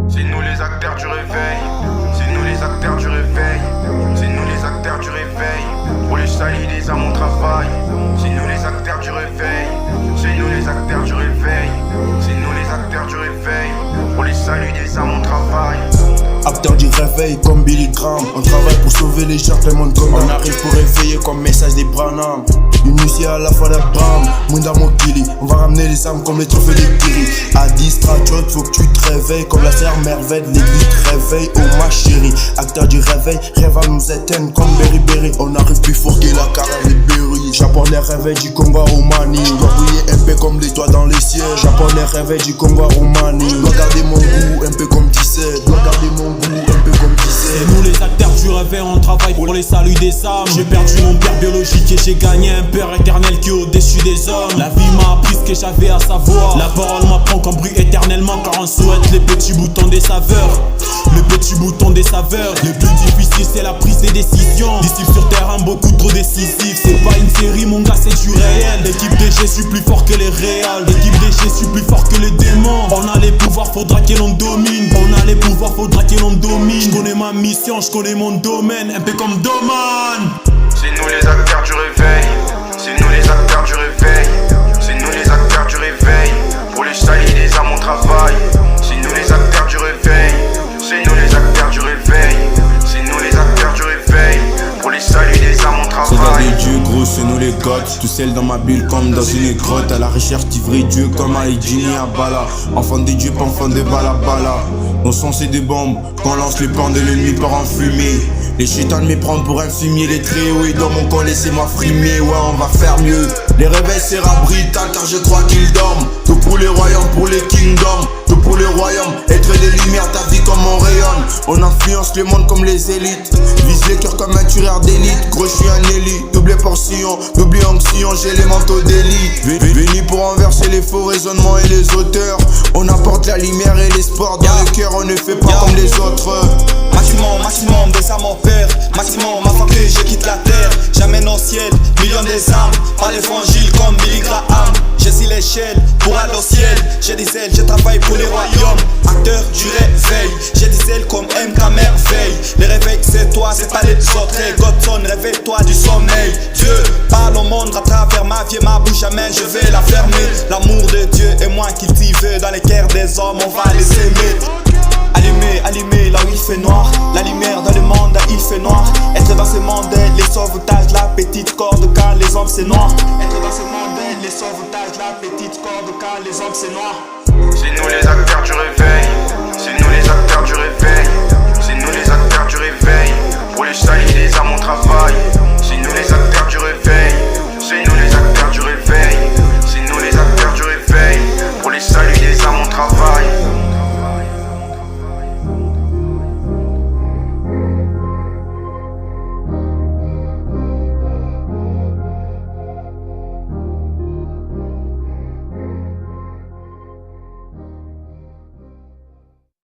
C'est nous les acteurs du réveil. C'est nous les acteurs du réveil. C'est nous les acteurs du réveil. Pour les salis des âmes on travaille. C'est nous les acteurs du réveil. C'est nous les acteurs du réveil. C'est nous les acteurs du réveil. Pour les saluts des âmes on travaille. Acteurs du réveil comme Billy Graham. On travaille pour sauver les gens, le monde comme on arrive pour réveiller comme message des Branham. Une musique à la fois d'Abraham, Munda Mokili. On va ramener les âmes comme les trophées des Kiri. À 10 trachot, faut que tu te réveilles. Comme la serre merveille, l'église te réveille. Oh ma chérie, acteurs du réveil, rêve à nous éteindre comme Berry Berry. On arrive plus fort que la carrière des Berry. Japonais réveil du Congo à Roumanie. Dois briller un peu comme des toits dans les cieux. Japonais réveil du Congo à Roumanie. Dois garder mon goût un peu comme 17. Dois garder mon goût un peu comme 17. C'est nous les acteurs du réveil, on travaille pour les saluts des âmes. J'ai perdu mon père biologique et j'ai gagné un père éternel qui est au-dessus des hommes. La vie m'a appris ce que j'avais à savoir. La parole m'apprend qu'on brille éternellement car on souhaite les petits boutons des saveurs. Le petit bouton des saveurs. Le plus difficile c'est la prise des décisions. Disciple sur terrain beaucoup trop décisif. C'est pas une série mon gars, c'est du réel. L'équipe des G suis plus fort que les réals. L'équipe des G suis plus fort que les démons. On a les pouvoirs, faudra que l'on domine. On a les pouvoirs, faudra que l'on domine. Je connais ma mission, je connais mon domaine. Un peu comme Doman. C'est nous les acteurs du réveil. C'est nous les acteurs du réveil. C'est nous les acteurs du réveil. Pour les salis des âmes on travaille. C'est nous les acteurs du réveil. C'est nous les acteurs du réveil. C'est nous les acteurs du réveil. Pour les saluts des âmes on Soldat travaille. des dieux, gros, c'est nous les goths. Tout seul dans ma bulle comme dans une grotte. À la recherche du vrai Dieu comme à Edini à Bala. Enfant des dieux, pas enfant de Bala Bala. Nos sons c'est des bombes, qu'on lance les plans de l'ennemi part en fumée. Les chétans me prennent pour un fumier, les tréaux et dans mon camp laissez-moi frimer. Ouais on va faire mieux. Les réveils sera brutal car je crois qu'ils dorment. Tout pour les royaumes, pour les kingdoms. Tout pour les royaumes, être des lumières, ta vie comme on rayonne. On influence le monde comme les élites. Vise les cœurs comme un tueur d'élite. Gros je suis un élite, double portion, double onction, j'ai les manteaux d'élite. Venu pour renverser les faux raisonnements et les auteurs. On apporte la lumière et l'espoir dans le cœur, on ne fait pas comme les autres. Maximum, maximum des âmes en père. Maximum, ma fois que je quitte la terre. J'amène au ciel, millions des âmes. Par l'évangile comme Billy Graham. J'ai si l'échelle pour aller au ciel. J'ai des ailes, je travaille pour les royaumes. Acteur du réveil, j'ai des ailes comme MK Merveille. Les réveils c'est toi, c'est pas les autres. Hey Godson, réveille-toi du sommeil. Dieu parle au monde à travers ma vie et ma bouche, amen, je vais la fermer. L'amour de Dieu est moins cultivé dans les cœurs des hommes, on va les aimer. Allumez, allumez là où il fait noir. La lumière dans le monde, il fait noir. Être dans ce monde, les sauvetages, la petite corde quand les hommes c'est noir. Être dans ce monde, les sauvetages, la petite corde quand les hommes c'est noir. C'est nous les acteurs du réveil. C'est nous les acteurs du réveil. C'est nous les acteurs du réveil. Pour les salis des âmes on travaille. C'est nous les acteurs